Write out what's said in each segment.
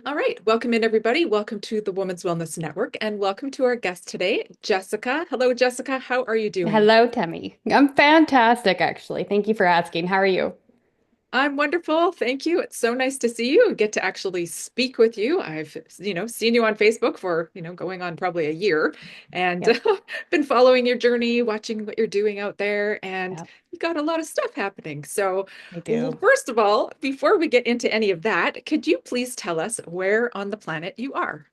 All right, welcome in everybody. Welcome to the Women's Wellness Network and welcome to our guest today, Jessica. Hello, Jessica. How are you doing? Hello, Tammy. I'm fantastic, actually. Thank you for asking. How are you? I'm wonderful. Thank you. It's so nice to see you and get to actually speak with you. I've seen you on Facebook for, going on probably a year and Yep. been following your journey, watching what you're doing out there, and Yep, you got a lot of stuff happening. So, I do. first of all, before we get into any of that, could you please tell us where on the planet you are?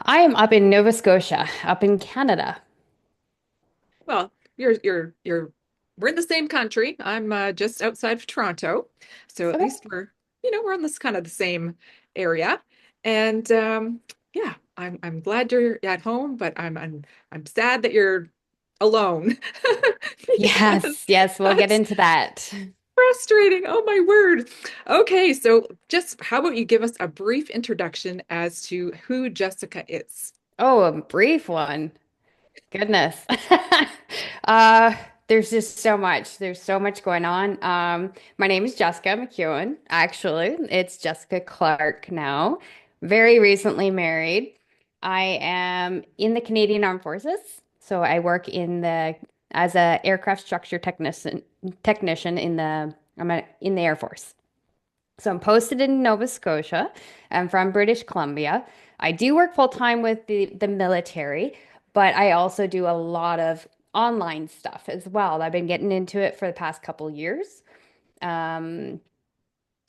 I am up in Nova Scotia, up in Canada. Well, you're we're in the same country. I'm just outside of Toronto, so at Okay. least we're in this kind of the same area. And yeah, I'm glad you're at home, but I'm sad that you're alone because Yes, yes, we'll get that's into that. frustrating. Oh my word. Okay, so just how about you give us a brief introduction as to who Jessica is? Oh, a brief one. Goodness. Uh, there's just so much. There's so much going on. My name is Jessica McEwen. Actually, it's Jessica Clark now. Very recently married. I am in the Canadian Armed Forces, so I work in the as a aircraft structure technician in the Air Force. So I'm posted in Nova Scotia. I'm from British Columbia. I do work full time with the military, but I also do a lot of online stuff as well. I've been getting into it for the past couple years. Um,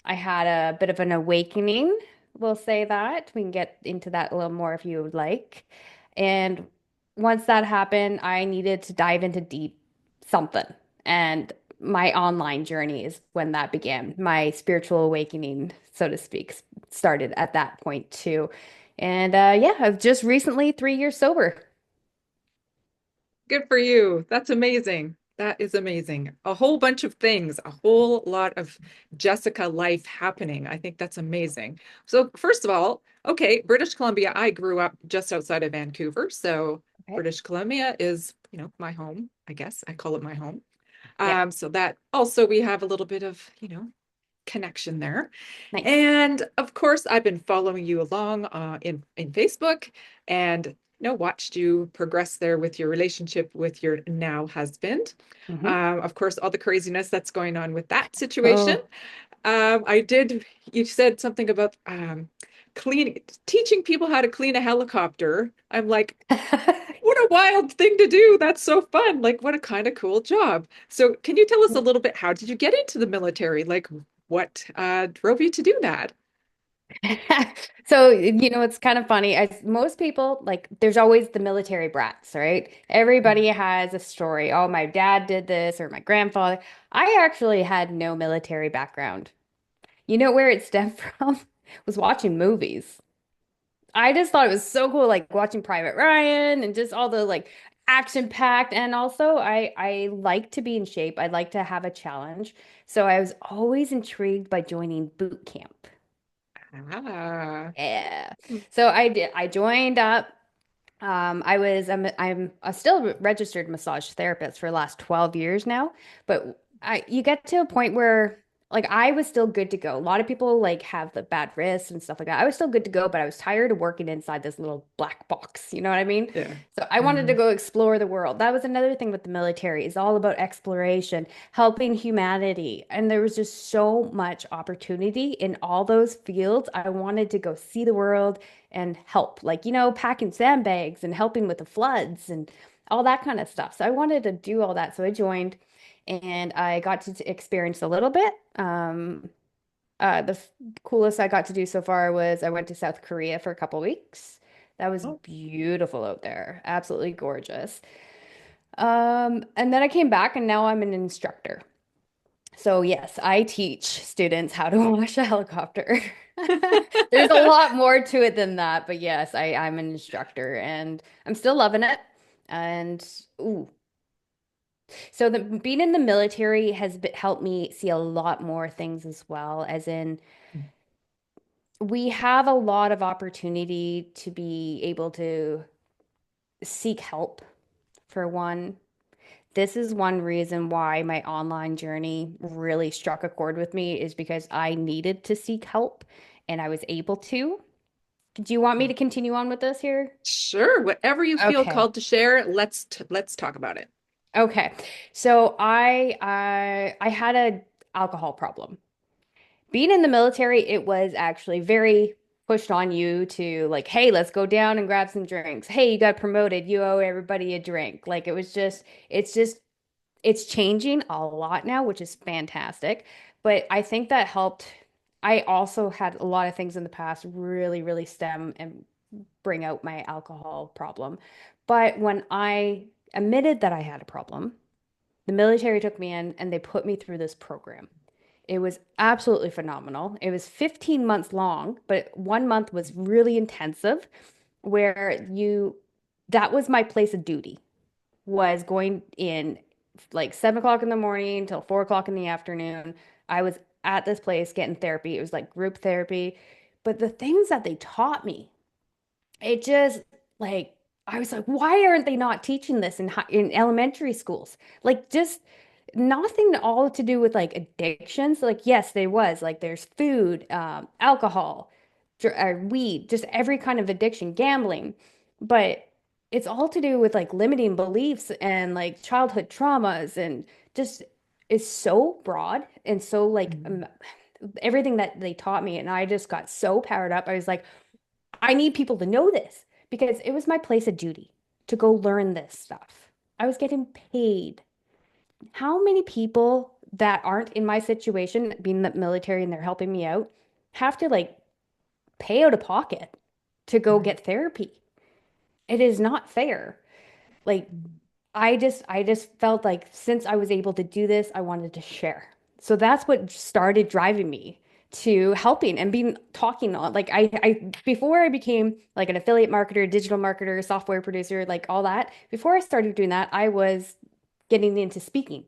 I had a bit of an awakening, we'll say that. We can get into that a little more if you would like. And once that happened, I needed to dive into deep something. And my online journey is when that began. My spiritual awakening, so to speak, started at that point too. And yeah, I've just recently 3 years sober. Good for you. That's amazing. That is amazing. A whole bunch of things, a whole lot of Jessica life happening. I think that's amazing. So, first of all, okay, British Columbia, I grew up just outside of Vancouver. So, Okay. British Columbia is, my home, I guess. I call it my home. Yeah. So that also we have a little bit of, connection there. Nice. And of course, I've been following you along in Facebook and watched you progress there with your relationship with your now husband. Hmm. Of course, all the craziness that's going on with that situation. Oh. You said something about teaching people how to clean a helicopter. I'm like, what a wild thing to do. That's so fun. Like, what a kind of cool job. So, can you tell us a little bit, how did you get into the military? Like, what drove you to do that? So, it's kind of funny. As most people, like, there's always the military brats, right? Mm. Everybody has a story. Oh, my dad did this, or my grandfather. I actually had no military background. You know where it stemmed from? Was watching movies. I just thought it was so cool, like watching Private Ryan and just all the like action packed. And also, I like to be in shape. I like to have a challenge. So I was always intrigued by joining boot camp. Ah. Yeah. So I did. I joined up. I'm a still registered massage therapist for the last 12 years now, but you get to a point where like I was still good to go. A lot of people like have the bad wrists and stuff like that. I was still good to go, but I was tired of working inside this little black box. You know what I mean? Yeah. So I wanted to Mm. go explore the world. That was another thing with the military, is all about exploration, helping humanity. And there was just so much opportunity in all those fields. I wanted to go see the world and help, like, packing sandbags and helping with the floods and all that kind of stuff. So I wanted to do all that. So I joined and I got to experience a little bit. The coolest I got to do so far was I went to South Korea for a couple weeks. That was Oh, beautiful out there. Absolutely gorgeous. And then I came back and now I'm an instructor. So yes, I teach students how to wash a helicopter. There's a lot more to it than that, but yes, I'm an instructor and I'm still loving it. And ooh, so being in the military has helped me see a lot more things as well, as in we have a lot of opportunity to be able to seek help for one. This is one reason why my online journey really struck a chord with me, is because I needed to seek help and I was able to. Do you want me to continue on with this here? Sure, whatever you feel Okay. called to share, let's talk about it. Okay. So I had a alcohol problem. Being in the military, it was actually very pushed on you to like, hey, let's go down and grab some drinks. Hey, you got promoted. You owe everybody a drink. Like it was just it's changing a lot now, which is fantastic. But I think that helped. I also had a lot of things in the past really, really stem and bring out my alcohol problem. But when I admitted that I had a problem, the military took me in and they put me through this program. It was absolutely phenomenal. It was 15 months long, but 1 month was really intensive where that was my place of duty, was going in like 7 o'clock in the morning till 4 o'clock in the afternoon. I was at this place getting therapy. It was like group therapy. But the things that they taught me, it just like I was like, why aren't they not teaching this in elementary schools? Like just nothing all to do with like addictions. Like yes, there was like there's food, alcohol, weed, just every kind of addiction, gambling, but it's all to do with like limiting beliefs and like childhood traumas and just it's so broad and so like Mhm. everything that they taught me and I just got so powered up. I was like, I need people to know this because it was my place of duty to go learn this stuff. I was getting paid. How many people that aren't in my situation, being the military and they're helping me out, have to like pay out of pocket to go Mhm. get therapy? It is not fair. Like Mhm. I just felt like since I was able to do this, I wanted to share. So that's what started driving me to helping and being talking on like I before I became like an affiliate marketer, digital marketer, software producer, like all that, before I started doing that, I was getting into speaking.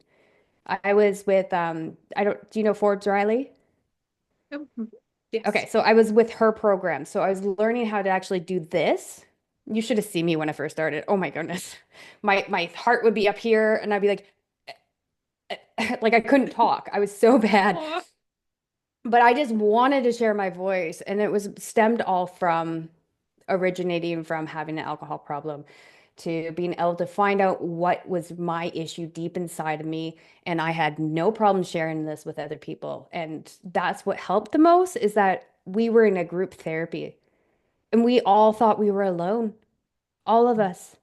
I was with I don't do you know Forbes Riley? Oh, mhm. Okay, Yes. so I was with her program. So I was learning how to actually do this. You should have seen me when I first started. Oh my goodness. My heart would be up here and I'd be like like I couldn't talk. I was so bad. Aw. But I just wanted to share my voice and it was stemmed all from originating from having an alcohol problem to being able to find out what was my issue deep inside of me. And I had no problem sharing this with other people. And that's what helped the most is that we were in a group therapy and we all thought we were alone, all of us.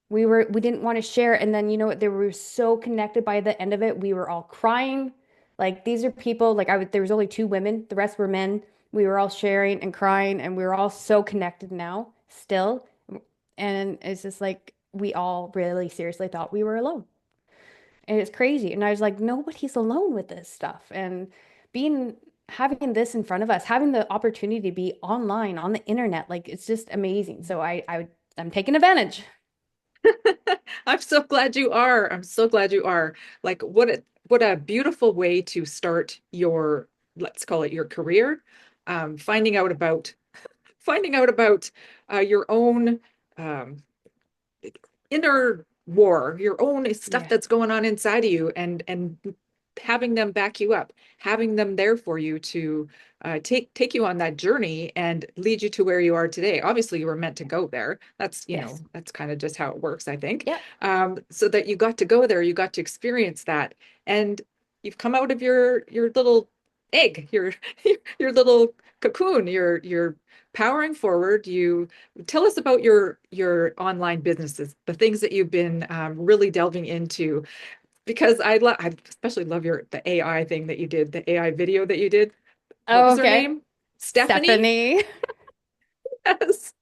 We didn't want to share. And then you know what? They were so connected by the end of it. We were all crying. Like these are people, like there was only two women, the rest were men. We were all sharing and crying, and we were all so connected now, still. And it's just like we all really seriously thought we were alone. And it's crazy. And I was like, nobody's alone with this stuff. And being having this in front of us, having the opportunity to be online on the internet, like it's just amazing. So I'm taking advantage. I'm so glad you are. I'm so glad you are. Like what a beautiful way to start your, let's call it your career. Finding out about your own um, inner war, your own stuff Yeah. that's going on inside of you, and having them back you up, having them there for you to take you on that journey and lead you to where you are today. Obviously, you were meant to go there. That's, Yes. that's kind of just how it works, I think. Yep. So that you got to go there, you got to experience that, and you've come out of your little egg, your your little cocoon. You're powering forward. You tell us about your online businesses, the things that you've been really delving into, because I especially love the AI thing that you did, the AI video that you did. What Oh, was her okay. name? Stephanie? Stephanie. Yes.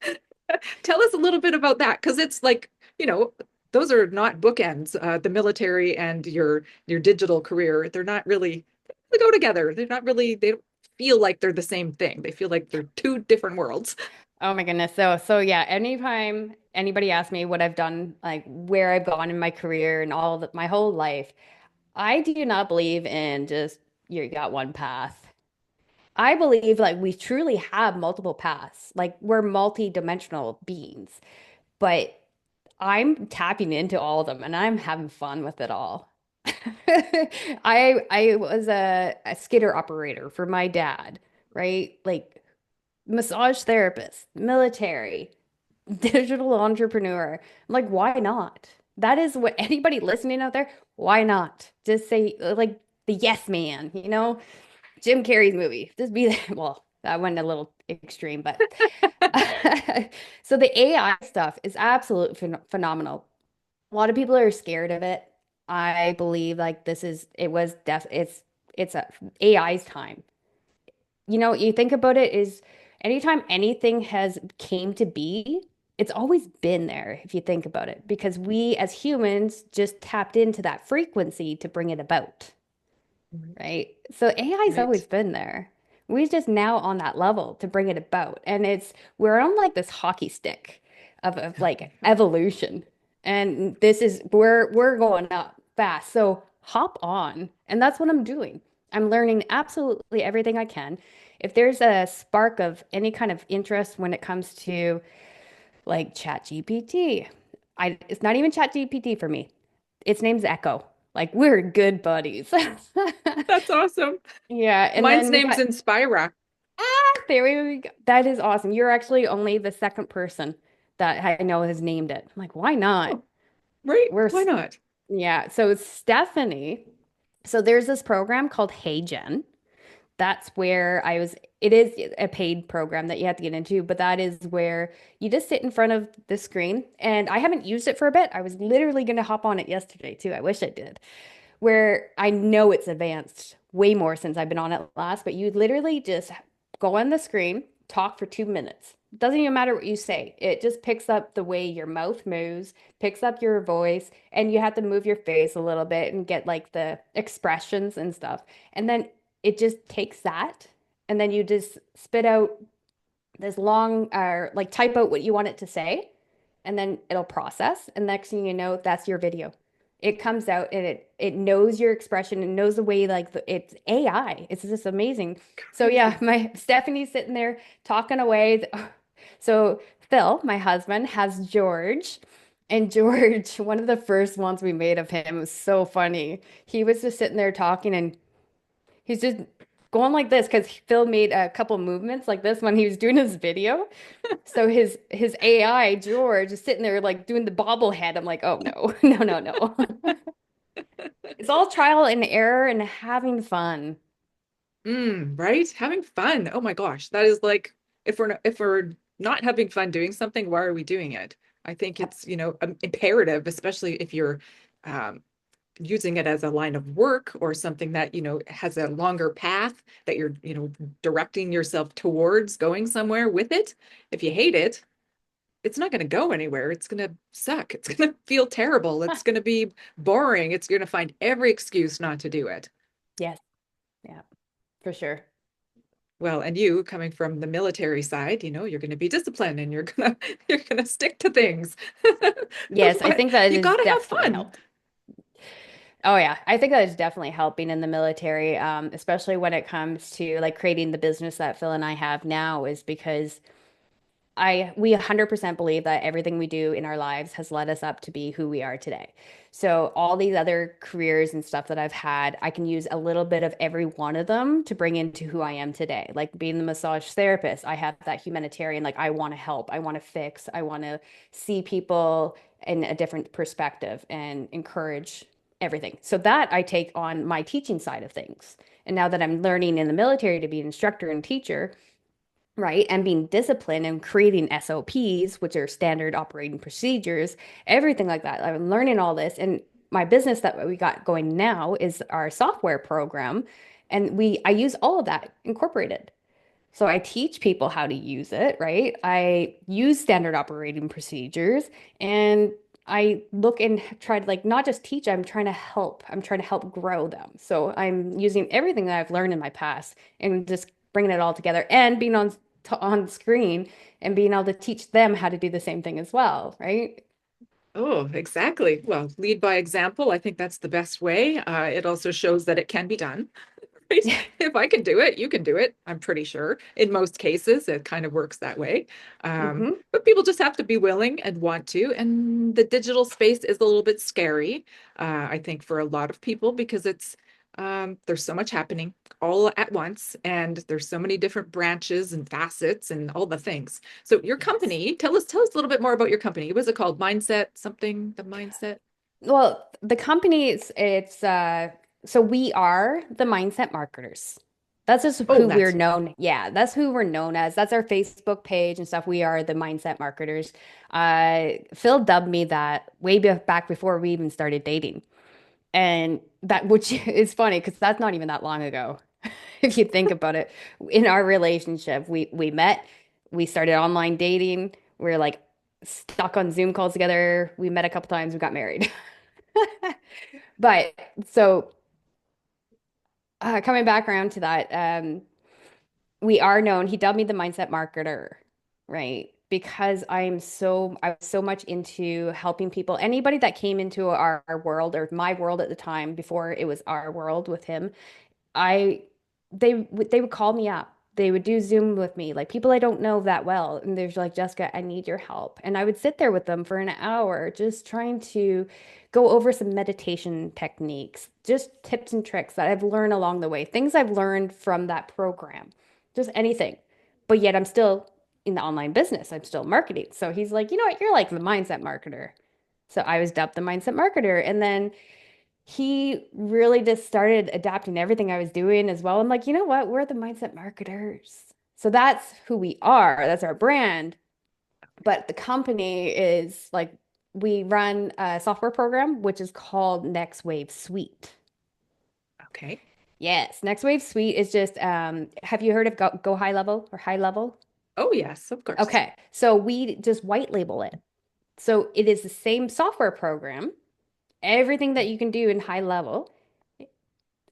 Tell us a little bit about that, because it's like, you know, those are not bookends. The military and your digital career, they're not really, they go together. They're not really, they don't feel like they're the same thing. They feel like they're two different worlds. Oh my goodness. So yeah, anytime anybody asks me what I've done, like where I've gone in my career and my whole life, I do not believe in just you got one path. I believe like we truly have multiple paths. Like we're multi-dimensional beings, but I'm tapping into all of them and I'm having fun with it all. I was a skidder operator for my dad, right? Like massage therapist, military, digital entrepreneur. I'm like, why not? That is what anybody listening out there, why not? Just say like the yes man, Jim Carrey's movie. Just be there. Well, that went a little extreme, but so the AI stuff is absolutely phenomenal. A lot of people are scared of it. I believe like this is it was def it's a AI's time. You think about it is anytime anything has came to be, it's always been there if you think about it, because we as humans just tapped into that frequency to bring it about, Right. right? So AI's always Right. been there. We're just now on that level to bring it about. And we're on like this hockey stick of like evolution. And this is we're going up fast. So hop on. And that's what I'm doing. I'm learning absolutely everything I can. If there's a spark of any kind of interest when it comes to like Chat GPT, it's not even Chat GPT for me. Its name's Echo. Like we're good buddies. That's awesome. Yeah, and Mine's then we name's got Inspira. there we go. That is awesome. You're actually only the second person that I know has named it. I'm like, why not? Oh, right. We're Why s- not? yeah. So Stephanie. So there's this program called Hey Gen. That's where I was. It is a paid program that you have to get into, but that is where you just sit in front of the screen. And I haven't used it for a bit. I was literally going to hop on it yesterday too. I wish I did. Where I know it's advanced way more since I've been on it last, but you literally just go on the screen, talk for 2 minutes. It doesn't even matter what you say. It just picks up the way your mouth moves, picks up your voice, and you have to move your face a little bit and get like the expressions and stuff. And then it just takes that, and then you just spit out this long, like type out what you want it to say, and then it'll process. And next thing you know, that's your video. It comes out and it knows your expression and knows the way like it's AI. It's just amazing. So yeah, Crazy. my Stephanie's sitting there talking away. So Phil, my husband, has George. And George, one of the first ones we made of him was so funny. He was just sitting there talking and he's just going like this because Phil made a couple movements like this when he was doing his video. So his AI, George, is sitting there like doing the bobblehead. I'm like, oh no, no, no, no. It's all trial and error and having fun. Right? Having fun. Oh my gosh. That is like if we're not having fun doing something, why are we doing it? I think Yep. it's, imperative, especially if you're um, using it as a line of work or something that, has a longer path that you're, directing yourself towards going somewhere with it. If you hate it, it's not going to go anywhere. It's going to suck. It's going to feel terrible. It's going to be boring. It's going to find every excuse not to do it. Yes. Yeah, for sure. Well, and you coming from the military side, you're going to be disciplined and you're going to stick to things. Yes, I But think that you has got to have definitely fun. helped. Oh yeah, I think that is definitely helping in the military, especially when it comes to like creating the business that Phil and I have now, is because we 100% believe that everything we do in our lives has led us up to be who we are today. So all these other careers and stuff that I've had, I can use a little bit of every one of them to bring into who I am today. Like being the massage therapist, I have that humanitarian, like I want to help, I want to fix, I want to see people in a different perspective and encourage everything. So that I take on my teaching side of things. And now that I'm learning in the military to be an instructor and teacher, right? And being disciplined and creating SOPs, which are standard operating procedures, everything like that. I'm learning all this. And my business that we got going now is our software program. And I use all of that incorporated. So I teach people how to use it, right? I use standard operating procedures and I look and try to like not just teach, I'm trying to help. I'm trying to help grow them. So I'm using everything that I've learned in my past and just bringing it all together and being on screen and being able to teach them how to do the same thing as well, right? Oh, exactly. Well, lead by example. I think that's the best way. It also shows that it can be done. Right? If I can do it, you can do it. I'm pretty sure. In most cases, it kind of works that way. Hmm. But people just have to be willing and want to. And the digital space is a little bit scary, I think, for a lot of people because it's There's so much happening all at once, and there's so many different branches and facets and all the things. So your Yes. company, tell us a little bit more about your company. What was it called? Mindset, something, the mindset. Well, the company it's so we are the mindset marketers. That's just Oh, who we're that's known. Yeah, that's who we're known as. That's our Facebook page and stuff. We are the mindset marketers. Phil dubbed me that back before we even started dating. And that which is funny because that's not even that long ago. If you think about it, in our relationship, we met, we started online dating, we were like stuck on Zoom calls together. We met a couple times, we got married. But so coming back around to that, we are known, he dubbed me the mindset marketer, right? Because I was so much into helping people. Anybody that came into our world or my world at the time before it was our world with him, I they would call me up. They would do Zoom with me, like people I don't know that well. And they're like, Jessica, I need your help. And I would sit there with them for an hour, just trying to go over some meditation techniques, just tips and tricks that I've learned along the way, things I've learned from that program, just anything. But yet I'm still in the online business. I'm still marketing. So he's like, you know what? You're like the mindset marketer. So I was dubbed the mindset marketer. And then he really just started adapting everything I was doing as well. I'm like, you know what? We're the mindset marketers. So that's who we are. That's our brand. But the company is like, we run a software program, which is called Next Wave Suite. okay. Yes, Next Wave Suite is just, have you heard of Go High Level or High Level? Oh, yes, of course. Okay. So we just white label it. So it is the same software program, everything that you can do in high level.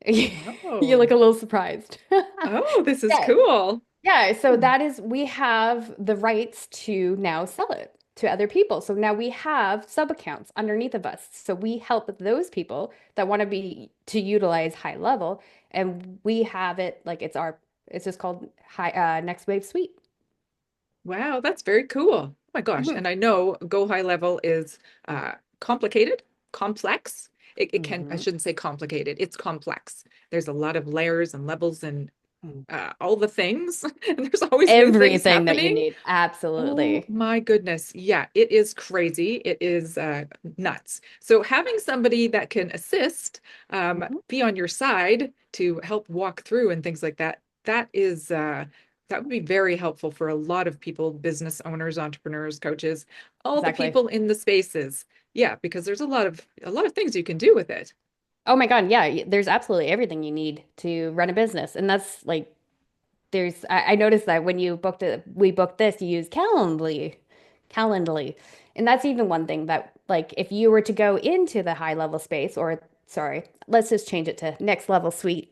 You look Oh, a little surprised. oh, this is Yeah. cool. Yeah. So Hmm. that is, we have the rights to now sell it to other people. So now we have sub accounts underneath of us. So we help those people that want to be to utilize high level, and we have it like it's just called Next Wave Suite. Wow, that's very cool. Oh my gosh. Hmm. And I know Go High Level is complicated, complex. It can, I Hmm. shouldn't say complicated, it's complex. There's a lot of layers and levels and all the things. And there's always new things Everything that you happening. need. Oh Absolutely. my goodness. Yeah, it is crazy. It is nuts. So having somebody that can assist, Mhm. be on your side to help walk through and things like that, that is that would be very helpful for a lot of people, business owners, entrepreneurs, coaches, all the Exactly. people in the spaces. Yeah, because there's a lot of things you can do with it. Oh my God. Yeah. There's absolutely everything you need to run a business. And that's like, I noticed that when we booked this, you use Calendly. And that's even one thing that, like, if you were to go into the high level space, or sorry, let's just change it to next level suite.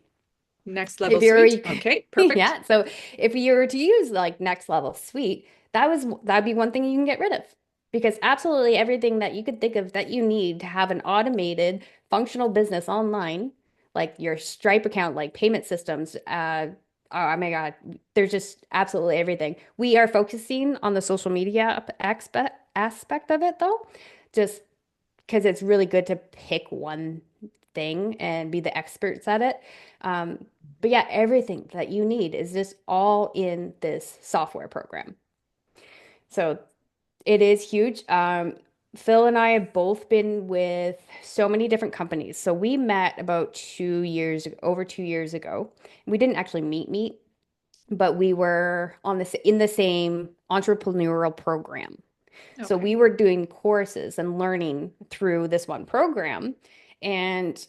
Next If level you're, suite. Okay, perfect. yeah. So if you were to use like next level suite, that'd be one thing you can get rid of. Because absolutely everything that you could think of that you need to have an automated functional business online, like your Stripe account, like payment systems, oh my God, there's just absolutely everything. We are focusing on the social media aspect of it though, just because it's really good to pick one thing and be the experts at it. But yeah, everything that you need is just all in this software program. So it is huge. Phil and I have both been with so many different companies. So we met about 2 years, over 2 years ago. We didn't actually meet, but we were on this in the same entrepreneurial program. So Okay. we were doing courses and learning through this one program. And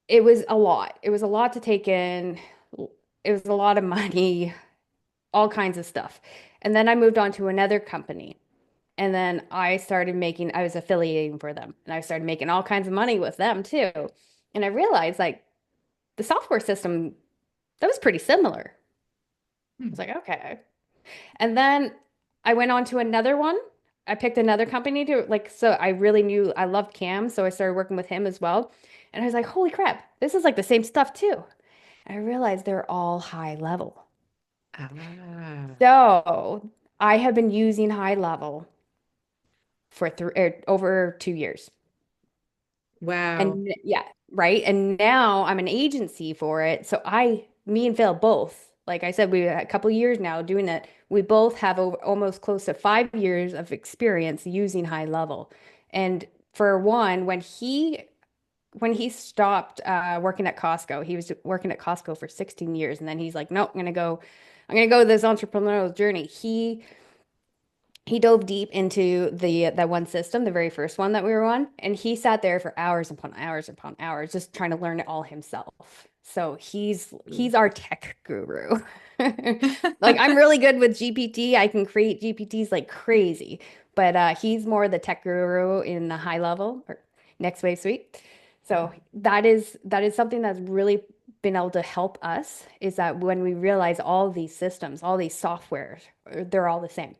it was a lot. It was a lot to take in. It was a lot of money, all kinds of stuff. And then I moved on to another company. And then I was affiliating for them. And I started making all kinds of money with them too. And I realized like the software system, that was pretty similar. I Hmm. was like, okay. And then I went on to another one. I picked another company to like, so I really knew I loved Cam. So I started working with him as well. And I was like, holy crap, this is like the same stuff too. I realized they're all high level. Ah, So I have been using high level for over 2 years. wow. And yeah. right? And now I'm an agency for it. So me and Phil both, like I said, we a couple years now doing it. We both have over, almost close to 5 years of experience using high level. And for one, when he stopped working at Costco, he was working at Costco for 16 years, and then he's like, "Nope, I'm gonna go this entrepreneurial journey." He dove deep into the that one system, the very first one that we were on, and he sat there for hours upon hours just trying to learn it all himself. So he's our tech guru. Like I'm really good with GPT. I can create GPTs like crazy, but he's more the tech guru in the high level or next wave suite. So that is something that's really been able to help us is that when we realize all these systems, all these softwares, they're all the same.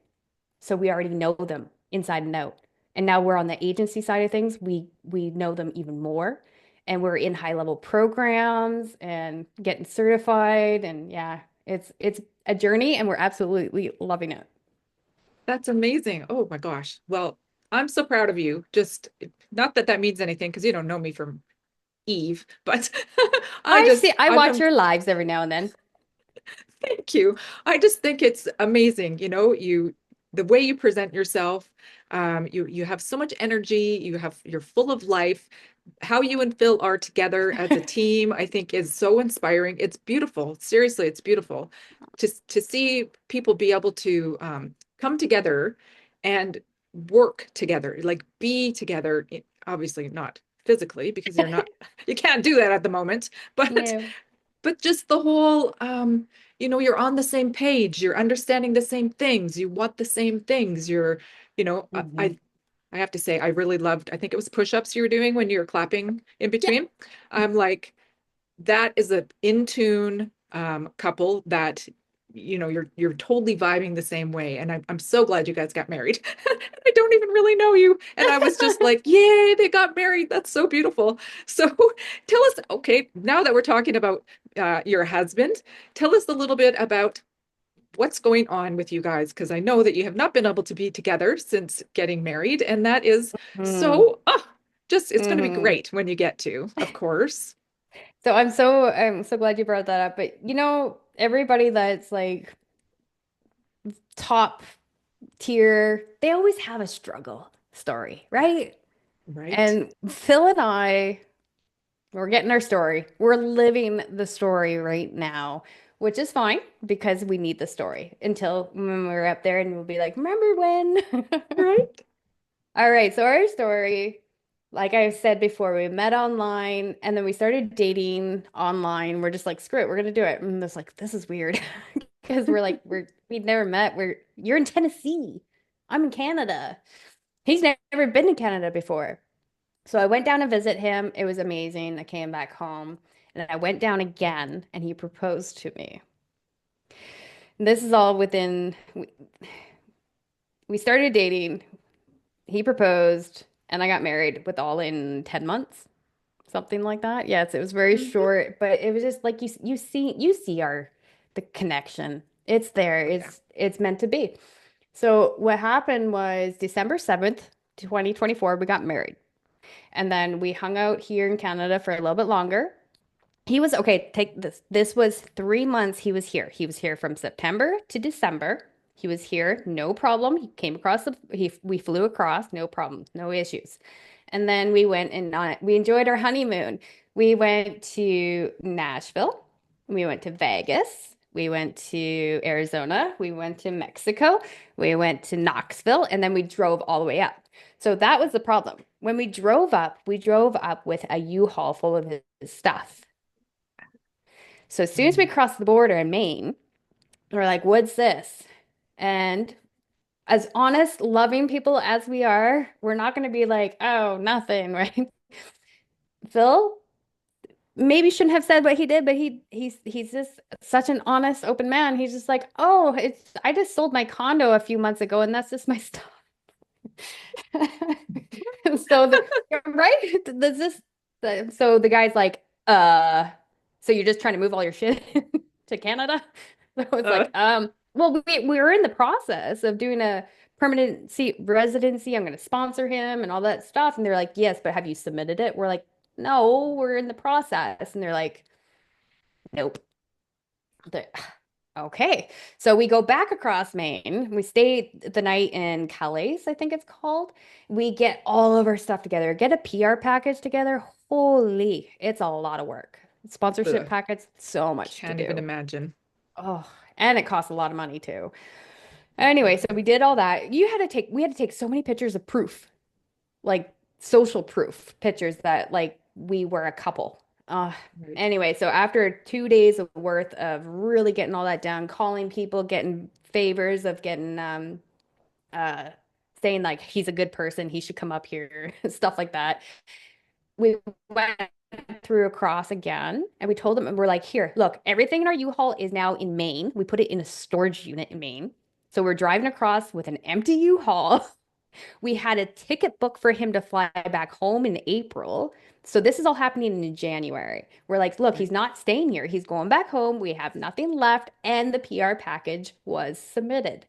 So we already know them inside and out. And now we're on the agency side of things. We know them even more. And we're in high level programs and getting certified. And yeah, it's a journey and we're absolutely loving it. That's amazing. Oh my gosh. Well, I'm so proud of you. Just not that that means anything because you don't know me from Eve, but I I'm watch your lives every now and then. thank you. I just think it's amazing. The way you present yourself, you have so much energy. You're full of life. How you and Phil are together as a team, I think is so inspiring. It's beautiful. Seriously, it's beautiful to see people be able to come together and work together, like be together. Obviously not physically because you can't do that at the moment, but No. just the whole you're on the same page, you're understanding the same things, you want the same things, you know I, Hmm. I I have to say I really loved, I think it was push-ups you were doing when you were clapping in Yeah. between. I'm like, that is a in tune couple that you're totally vibing the same way, and I'm so glad you guys got married. I don't even really know you, and I was just like, yay, they got married, that's so beautiful. So tell us, okay, now that we're talking about your husband, tell us a little bit about what's going on with you guys, because I know that you have not been able to be together since getting married, and that is Mm. so just it's going to be Hmm. great when you get to, of course. So I'm so glad you brought that up. But everybody that's like top tier, they always have a struggle story, right? Right. And Phil and I, we're getting our story. We're living the story right now, which is fine because we need the story until when we're up there and we'll be like, remember when? Right. All right, so our story, like I said before, we met online and then we started dating online. We're just like, screw it, we're gonna do it. And it's like, this is weird because we'd never met. You're in Tennessee. I'm in Canada. He's never been to Canada before. So I went down to visit him. It was amazing. I came back home and I went down again and he proposed to me. This is all we started dating. He proposed and I got married with all in 10 months, something like that. Yes, it was very Mhm. short, but it was just like you see our the connection. It's there. Oh yeah. It's meant to be. So what happened was December 7th, 2024, we got married. And then we hung out here in Canada for a little bit longer. He was okay, take this. This was 3 months he was here. He was here from September to December. He was here, no problem. He came across we flew across, no problem, no issues. And then we went and we enjoyed our honeymoon. We went to Nashville. We went to Vegas. We went to Arizona. We went to Mexico. We went to Knoxville, and then we drove all the way up. So that was the problem. When we drove up with a U-Haul full of his stuff. So as soon as we Mm. crossed the border in Maine, we're like, what's this? And as honest, loving people as we are, we're not going to be like, oh, nothing, right? Phil maybe shouldn't have said what he did, but he's just such an honest, open man. He's just like, oh, I just sold my condo a few months ago, and that's just my stuff. So right? Does this so the guy's like, so you're just trying to move all your shit to Canada? So it's Uh, like, well, we were in the process of doing a permanent residency. I'm going to sponsor him and all that stuff. And they're like, yes, but have you submitted it? We're like, no, we're in the process. And they're like, nope. The- Okay. So we go back across Maine. We stay the night in Calais, I think it's called. We get all of our stuff together, get a PR package together. Holy, it's a lot of work. Sponsorship Ugh, package, so much to can't even do. imagine. Oh, and it costs a lot of money too. Anyway, so we did all that. We had to take so many pictures of proof, like social proof, pictures that like we were a couple. Uh, Right. anyway, so after 2 days of worth of really getting all that done, calling people, getting favors of getting uh saying like he's a good person, he should come up here, stuff like that. We went through across again and we told them and we're like, here, look, everything in our U-Haul is now in Maine. We put it in a storage unit in Maine. So we're driving across with an empty U-Haul. We had a ticket booked for him to fly back home in April. So this is all happening in January. We're like, look, Right. he's not staying here. He's going back home. We have nothing left. And the PR package was submitted.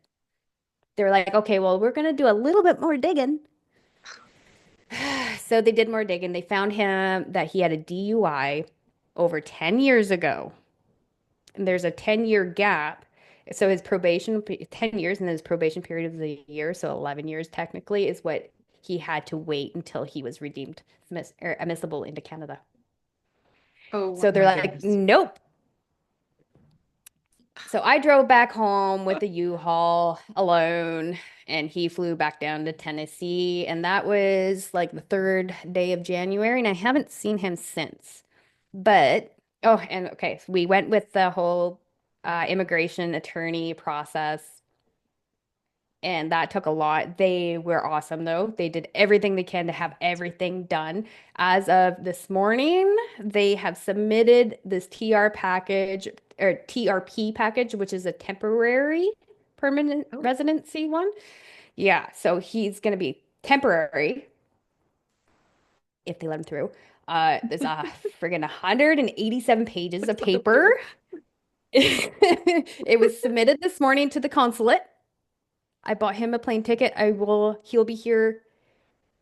They were like, okay, well, we're going to do a little bit more digging. So they did more digging. They found him that he had a DUI over 10 years ago. And there's a 10-year gap. So his probation, 10 years, and then his probation period of the year, so 11 years technically, is what he had to wait until he was redeemed, admissible into Canada. Oh So they're my like, goodness. nope. So I drove back home with the U-Haul alone, and he flew back down to Tennessee. And that was like the third day of January, and I haven't seen him since. But, oh, and okay, so we went with the whole immigration attorney process. And that took a lot. They were awesome, though. They did everything they can to have everything done. As of this morning, they have submitted this TR package or TRP package, which is a temporary permanent Oh, residency one. Yeah, so he's going to be temporary if they let him through. There's a friggin' 187 pages that's of a lot of paper. paper. It was submitted this morning to the consulate. I bought him a plane ticket. He'll be here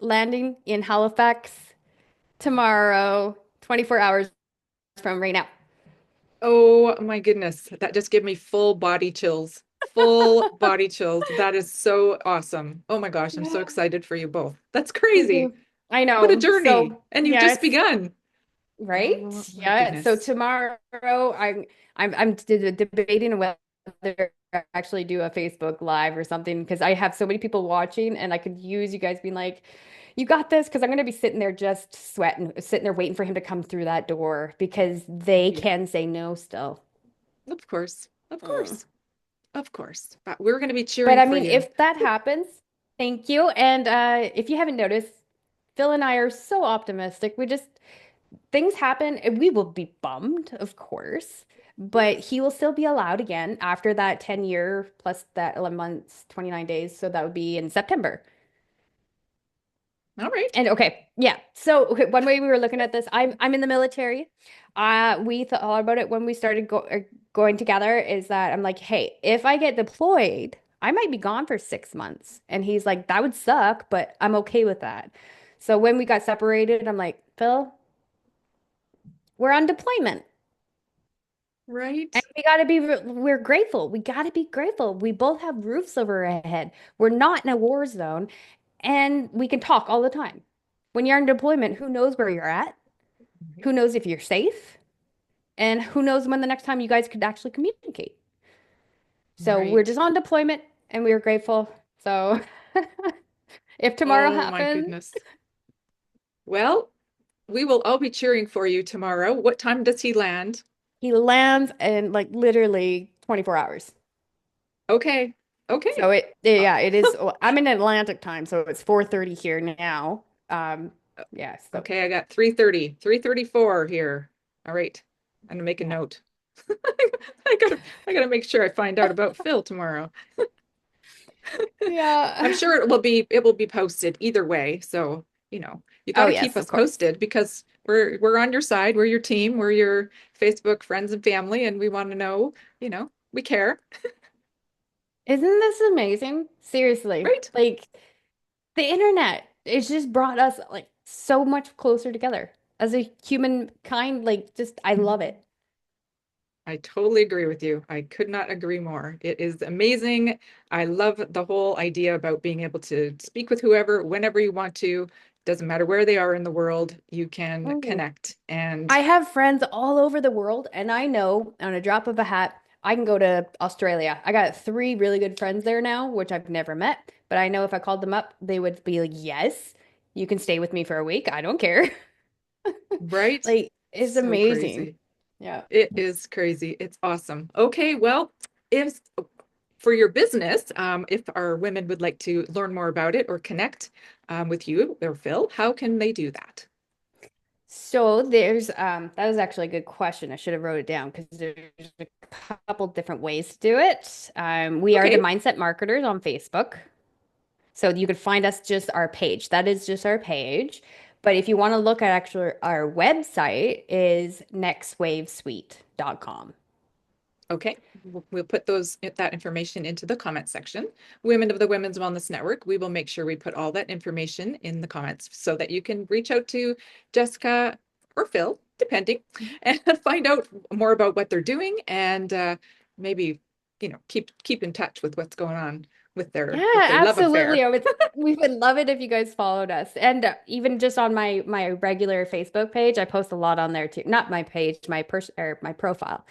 landing in Halifax tomorrow, 24 hours from right now. Oh my goodness. That just gave me full body chills. Full body chills. That is so awesome. Oh my gosh, I'm so Yeah. excited for you both. That's Me crazy. too. I What a know. journey. So, And you've just yes, begun. Oh right? my Yeah. So goodness. tomorrow I'm debating whether to actually do a Facebook Live or something because I have so many people watching and I could use you guys being like, you got this because I'm going to be sitting there just sweating, sitting there waiting for him to come through that door because they Yeah, can say no still. of course. Of Mm. course. Of course. But we're going to be But cheering I for mean, you. if that happens, thank you. And if you haven't noticed, Phil and I are so optimistic. We just things happen and we will be bummed, of course, but he will still be allowed again after that 10-year plus that 11 months, 29 days. So that would be in September. All right. And okay, yeah. So okay, one way we were looking at this, I'm in the military. We thought about it when we started going together is that I'm like, hey, if I get deployed, I might be gone for 6 months. And he's like, that would suck, but I'm okay with that. So when we got separated, I'm like, Phil, we're on deployment. Right. And we're grateful. We got to be grateful. We both have roofs over our head. We're not in a war zone and we can talk all the time. When you're on deployment, who knows where you're at? Who knows if you're safe? And who knows when the next time you guys could actually communicate? So we're Right. just on deployment and we're grateful. So if tomorrow Oh my happens, goodness. Well, we will all be cheering for you tomorrow. What time does he land? he lands in like literally 24 hours. Okay. So Okay. Uh, yeah, it is. I'm in Atlantic time, so it's 4:30 here now. Um, yeah, so okay, I got 3:30, 3:34 here. All right. I'm gonna make a yeah. note. I gotta make sure I find out about Phil tomorrow. I'm Yeah. sure it will be posted either way. So, you got Oh, to keep yes, us of course. posted because we're on your side. We're your team. We're your Facebook friends and family, and we want to know, we care, Isn't this amazing? Seriously. right? Like the internet, it's just brought us like so much closer together. as a humankind. Like, just I love it. I totally agree with you. I could not agree more. It is amazing. I love the whole idea about being able to speak with whoever, whenever you want to. Doesn't matter where they are in the world, you can Oh, connect. And I have friends all over the world, and I know on a drop of a hat, I can go to Australia. I got three really good friends there now, which I've never met, but I know if I called them up, they would be like, "Yes, you can stay with me for a week. I don't care." right? Like, it's So amazing. crazy. Yeah. It is crazy. It's awesome. Okay, well, if for your business, if our women would like to learn more about it or connect with you or Phil, how can they do that? So there's that was actually a good question. I should have wrote it down because there's a couple different ways to do it. We are the Okay, Mindset Marketers on Facebook. So you could find us just our page. That is just our page. But if you want to look at actually our website is nextwavesuite.com. okay. We'll put that information into the comment section. Women of the Women's Wellness Network, we will make sure we put all that information in the comments so that you can reach out to Jessica or Phil, depending, and find out more about what they're doing and maybe, keep in touch with what's going on Yeah, with their love absolutely. affair. We would love it if you guys followed us. And even just on my regular Facebook page, I post a lot on there too. Not my page, my person or my profile.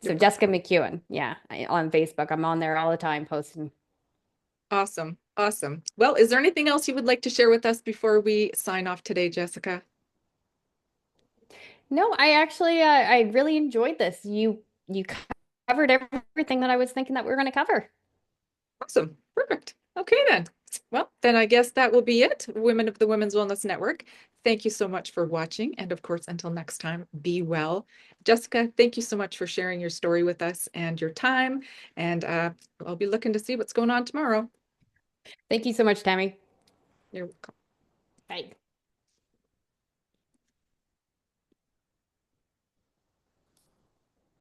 Your So Jessica profile. McEwen, yeah, on Facebook. I'm on there all the time posting. Awesome. Awesome. Well, is there anything else you would like to share with us before we sign off today, Jessica? No, I really enjoyed this. You covered everything that I was thinking that we were going to cover. Awesome. Perfect. Okay, then. Well, then I guess that will be it. Women of the Women's Wellness Network. Thank you so much for watching. And of course, until next time, be well. Jessica, thank you so much for sharing your story with us and your time. And I'll be looking to see what's going on tomorrow. Thank you so much, Tammy. You're welcome. Bye.